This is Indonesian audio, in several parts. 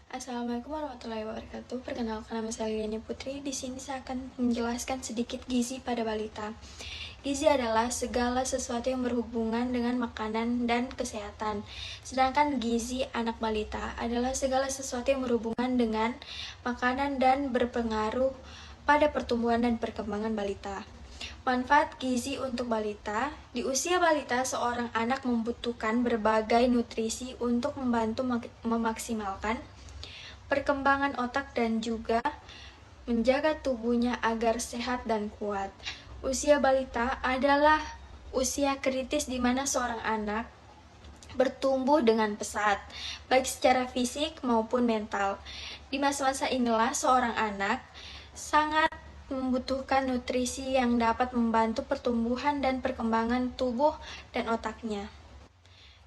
Assalamualaikum warahmatullahi wabarakatuh. Perkenalkan, nama saya Liliana Putri. Di sini saya akan menjelaskan sedikit gizi pada balita. Gizi adalah segala sesuatu yang berhubungan dengan makanan dan kesehatan. Sedangkan gizi anak balita adalah segala sesuatu yang berhubungan dengan makanan dan berpengaruh pada pertumbuhan dan perkembangan balita. Manfaat gizi untuk balita. Di usia balita, seorang anak membutuhkan berbagai nutrisi untuk membantu memaksimalkan perkembangan otak dan juga menjaga tubuhnya agar sehat dan kuat. Usia balita adalah usia kritis di mana seorang anak bertumbuh dengan pesat, baik secara fisik maupun mental. Di masa-masa inilah seorang anak sangat membutuhkan nutrisi yang dapat membantu pertumbuhan dan perkembangan tubuh dan otaknya.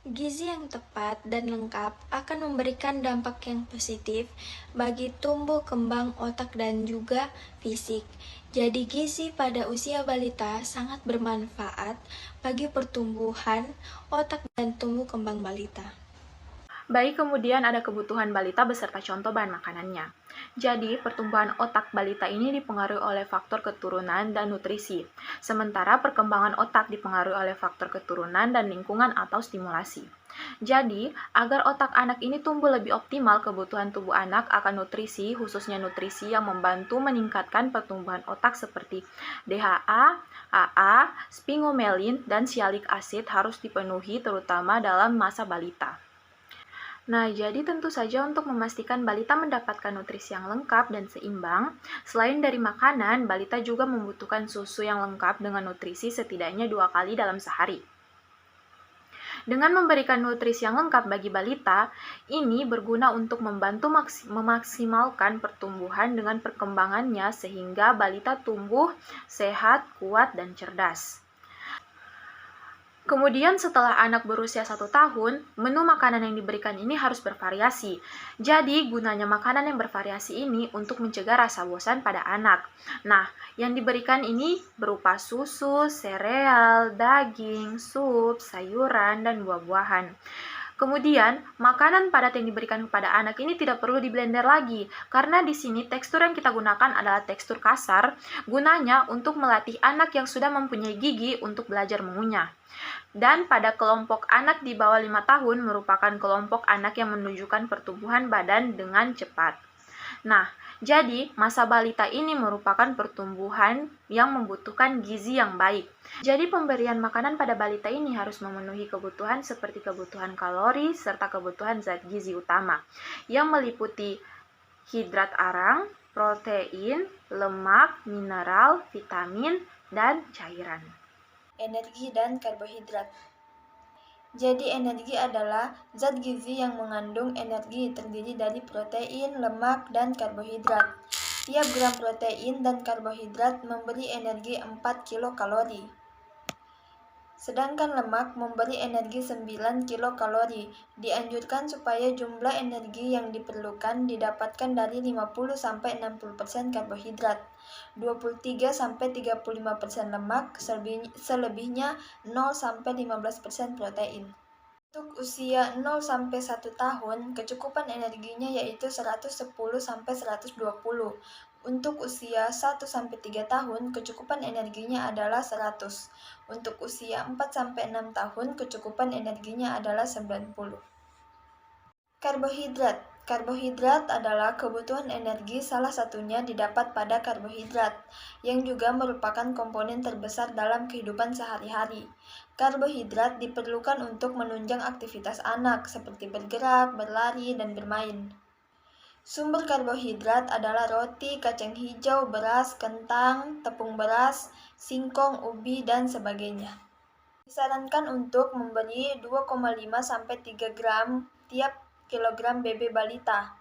Gizi yang tepat dan lengkap akan memberikan dampak yang positif bagi tumbuh kembang otak dan juga fisik. Jadi gizi pada usia balita sangat bermanfaat bagi pertumbuhan otak dan tumbuh kembang balita. Baik, kemudian ada kebutuhan balita beserta contoh bahan makanannya. Jadi, pertumbuhan otak balita ini dipengaruhi oleh faktor keturunan dan nutrisi, sementara perkembangan otak dipengaruhi oleh faktor keturunan dan lingkungan atau stimulasi. Jadi, agar otak anak ini tumbuh lebih optimal, kebutuhan tubuh anak akan nutrisi, khususnya nutrisi yang membantu meningkatkan pertumbuhan otak seperti DHA, AA, sphingomyelin, dan sialic acid harus dipenuhi terutama dalam masa balita. Nah, jadi tentu saja untuk memastikan balita mendapatkan nutrisi yang lengkap dan seimbang, selain dari makanan, balita juga membutuhkan susu yang lengkap dengan nutrisi setidaknya 2 kali dalam sehari. Dengan memberikan nutrisi yang lengkap bagi balita, ini berguna untuk membantu memaksimalkan pertumbuhan dengan perkembangannya sehingga balita tumbuh sehat, kuat, dan cerdas. Kemudian setelah anak berusia 1 tahun, menu makanan yang diberikan ini harus bervariasi. Jadi, gunanya makanan yang bervariasi ini untuk mencegah rasa bosan pada anak. Nah, yang diberikan ini berupa susu, sereal, daging, sup, sayuran, dan buah-buahan. Kemudian, makanan padat yang diberikan kepada anak ini tidak perlu diblender lagi, karena di sini tekstur yang kita gunakan adalah tekstur kasar, gunanya untuk melatih anak yang sudah mempunyai gigi untuk belajar mengunyah. Dan pada kelompok anak di bawah 5 tahun merupakan kelompok anak yang menunjukkan pertumbuhan badan dengan cepat. Nah, jadi masa balita ini merupakan pertumbuhan yang membutuhkan gizi yang baik. Jadi pemberian makanan pada balita ini harus memenuhi kebutuhan seperti kebutuhan kalori serta kebutuhan zat gizi utama yang meliputi hidrat arang, protein, lemak, mineral, vitamin, dan cairan. Energi dan karbohidrat. Jadi energi adalah zat gizi yang mengandung energi terdiri dari protein, lemak, dan karbohidrat. Tiap gram protein dan karbohidrat memberi energi 4 kilokalori. Sedangkan lemak memberi energi 9 kilokalori. Dianjurkan supaya jumlah energi yang diperlukan didapatkan dari 50-60% karbohidrat, 23-35% lemak, selebihnya 0-15% protein. Untuk usia 0-1 tahun, kecukupan energinya yaitu 110-120. Untuk usia 1-3 tahun, kecukupan energinya adalah 100. Untuk usia 4-6 tahun, kecukupan energinya adalah 90. Karbohidrat. Karbohidrat adalah kebutuhan energi, salah satunya didapat pada karbohidrat, yang juga merupakan komponen terbesar dalam kehidupan sehari-hari. Karbohidrat diperlukan untuk menunjang aktivitas anak, seperti bergerak, berlari, dan bermain. Sumber karbohidrat adalah roti, kacang hijau, beras, kentang, tepung beras, singkong, ubi, dan sebagainya. Disarankan untuk memberi 2,5-3 gram tiap kilogram BB balita.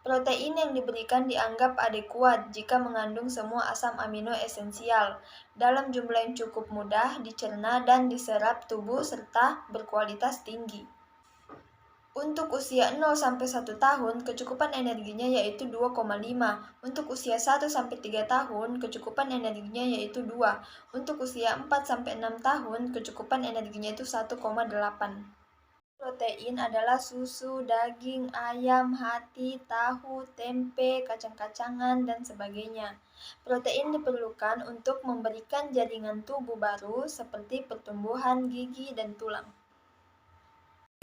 Protein yang diberikan dianggap adekuat jika mengandung semua asam amino esensial dalam jumlah yang cukup mudah dicerna dan diserap tubuh serta berkualitas tinggi. Untuk usia 0-1 tahun, kecukupan energinya yaitu 2,5. Untuk usia 1-3 tahun, kecukupan energinya yaitu 2. Untuk usia 4-6 tahun, kecukupan energinya itu 1,8. Protein adalah susu, daging, ayam, hati, tahu, tempe, kacang-kacangan, dan sebagainya. Protein diperlukan untuk memberikan jaringan tubuh baru seperti pertumbuhan gigi dan tulang.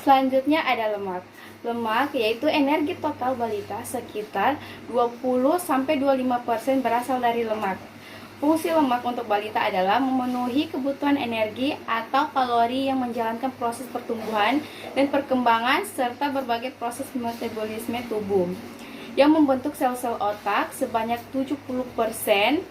Selanjutnya ada lemak. Lemak yaitu energi total balita sekitar 20-25% berasal dari lemak. Fungsi lemak untuk balita adalah memenuhi kebutuhan energi atau kalori yang menjalankan proses pertumbuhan dan perkembangan serta berbagai proses metabolisme tubuh. Yang membentuk sel-sel otak sebanyak 70%.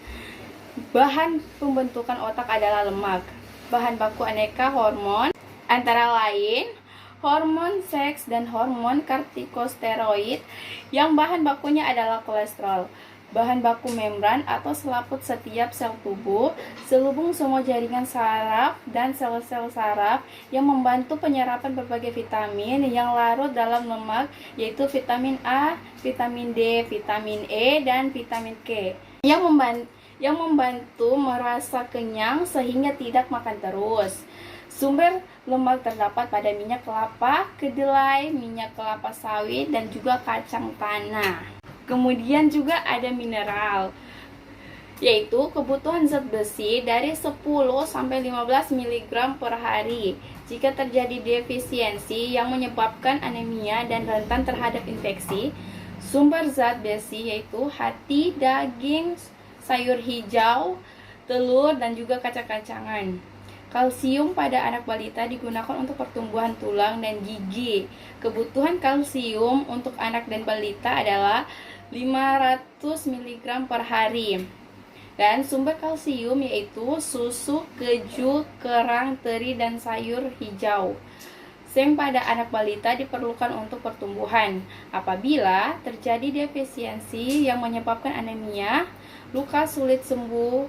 Bahan pembentukan otak adalah lemak. Bahan baku aneka hormon antara lain hormon seks dan hormon kortikosteroid yang bahan bakunya adalah kolesterol. Bahan baku membran atau selaput setiap sel tubuh, selubung semua jaringan saraf dan sel-sel saraf yang membantu penyerapan berbagai vitamin yang larut dalam lemak, yaitu vitamin A, vitamin D, vitamin E, dan vitamin K yang membantu merasa kenyang sehingga tidak makan terus. Sumber lemak terdapat pada minyak kelapa, kedelai, minyak kelapa sawit, dan juga kacang tanah. Kemudian juga ada mineral, yaitu kebutuhan zat besi dari 10-15 mg per hari. Jika terjadi defisiensi yang menyebabkan anemia dan rentan terhadap infeksi, sumber zat besi yaitu hati, daging, sayur hijau, telur, dan juga kacang-kacangan. Kalsium pada anak balita digunakan untuk pertumbuhan tulang dan gigi. Kebutuhan kalsium untuk anak dan balita adalah 500 mg per hari. Dan sumber kalsium yaitu susu, keju, kerang, teri, dan sayur hijau. Seng pada anak balita diperlukan untuk pertumbuhan. Apabila terjadi defisiensi yang menyebabkan anemia, luka sulit sembuh,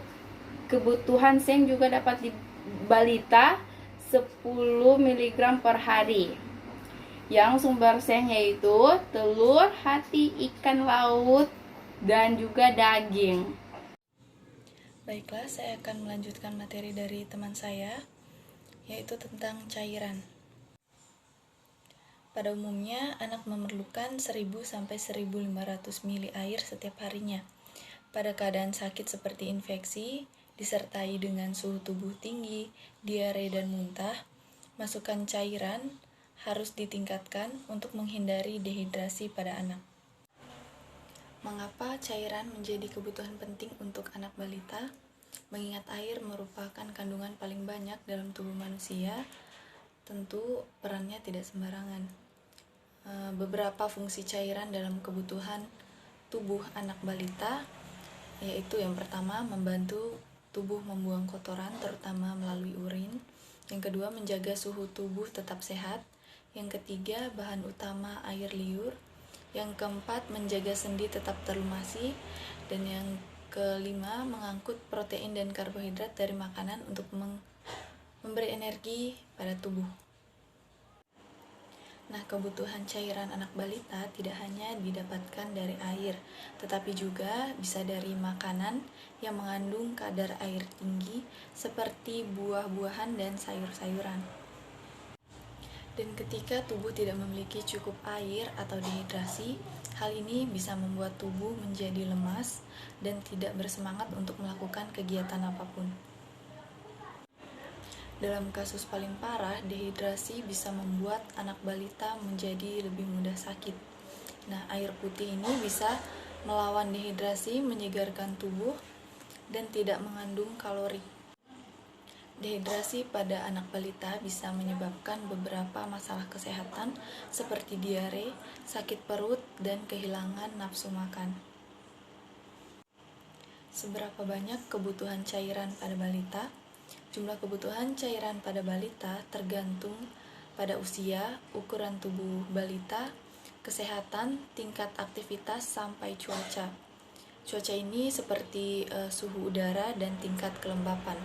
kebutuhan seng juga dapat balita 10 mg per hari. Yang sumber seng yaitu telur, hati, ikan laut, dan juga daging. Baiklah, saya akan melanjutkan materi dari teman saya, yaitu tentang cairan. Pada umumnya, anak memerlukan 1000-1500 ml air setiap harinya. Pada keadaan sakit seperti infeksi, disertai dengan suhu tubuh tinggi, diare, dan muntah, masukan cairan harus ditingkatkan untuk menghindari dehidrasi pada anak. Mengapa cairan menjadi kebutuhan penting untuk anak balita? Mengingat air merupakan kandungan paling banyak dalam tubuh manusia, tentu perannya tidak sembarangan. Beberapa fungsi cairan dalam kebutuhan tubuh anak balita, yaitu yang pertama, membantu tubuh membuang kotoran terutama melalui urin. Yang kedua, menjaga suhu tubuh tetap sehat. Yang ketiga, bahan utama air liur. Yang keempat, menjaga sendi tetap terlumasi. Dan yang kelima, mengangkut protein dan karbohidrat dari makanan untuk memberi energi pada tubuh. Nah, kebutuhan cairan anak balita tidak hanya didapatkan dari air, tetapi juga bisa dari makanan yang mengandung kadar air tinggi seperti buah-buahan dan sayur-sayuran. Dan ketika tubuh tidak memiliki cukup air atau dehidrasi, hal ini bisa membuat tubuh menjadi lemas dan tidak bersemangat untuk melakukan kegiatan apapun. Dalam kasus paling parah, dehidrasi bisa membuat anak balita menjadi lebih mudah sakit. Nah, air putih ini bisa melawan dehidrasi, menyegarkan tubuh, dan tidak mengandung kalori. Dehidrasi pada anak balita bisa menyebabkan beberapa masalah kesehatan seperti diare, sakit perut, dan kehilangan nafsu makan. Seberapa banyak kebutuhan cairan pada balita? Jumlah kebutuhan cairan pada balita tergantung pada usia, ukuran tubuh balita, kesehatan, tingkat aktivitas, sampai cuaca. Cuaca ini seperti suhu udara dan tingkat kelembapan.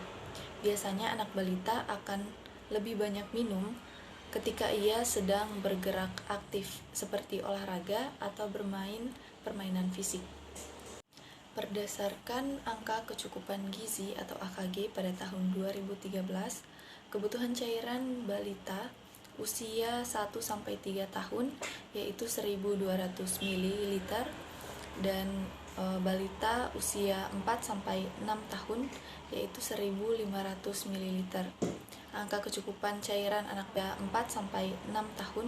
Biasanya anak balita akan lebih banyak minum ketika ia sedang bergerak aktif seperti olahraga atau bermain permainan fisik. Berdasarkan angka kecukupan gizi atau AKG pada tahun 2013, kebutuhan cairan balita usia 1-3 tahun yaitu 1.200 ml, dan balita usia 4-6 tahun yaitu 1.500 ml. Angka kecukupan cairan anak 4-6 tahun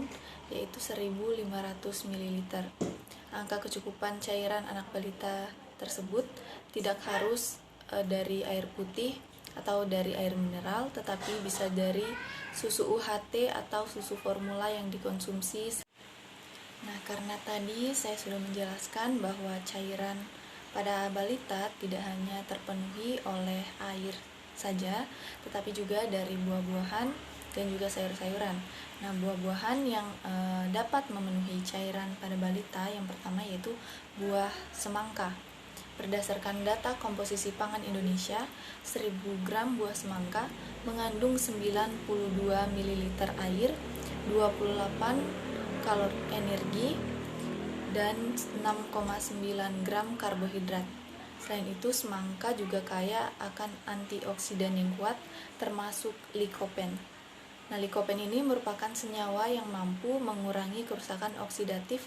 yaitu 1.500 ml. Angka kecukupan cairan anak balita tersebut tidak harus dari air putih atau dari air mineral, tetapi bisa dari susu UHT atau susu formula yang dikonsumsi. Nah, karena tadi saya sudah menjelaskan bahwa cairan pada balita tidak hanya terpenuhi oleh air saja, tetapi juga dari buah-buahan dan juga sayur-sayuran. Nah, buah-buahan yang dapat memenuhi cairan pada balita yang pertama yaitu buah semangka. Berdasarkan data komposisi pangan Indonesia, 1000 gram buah semangka mengandung 92 ml air, 28 kalori energi, dan 6,9 gram karbohidrat. Selain itu, semangka juga kaya akan antioksidan yang kuat, termasuk likopen. Nah, likopen ini merupakan senyawa yang mampu mengurangi kerusakan oksidatif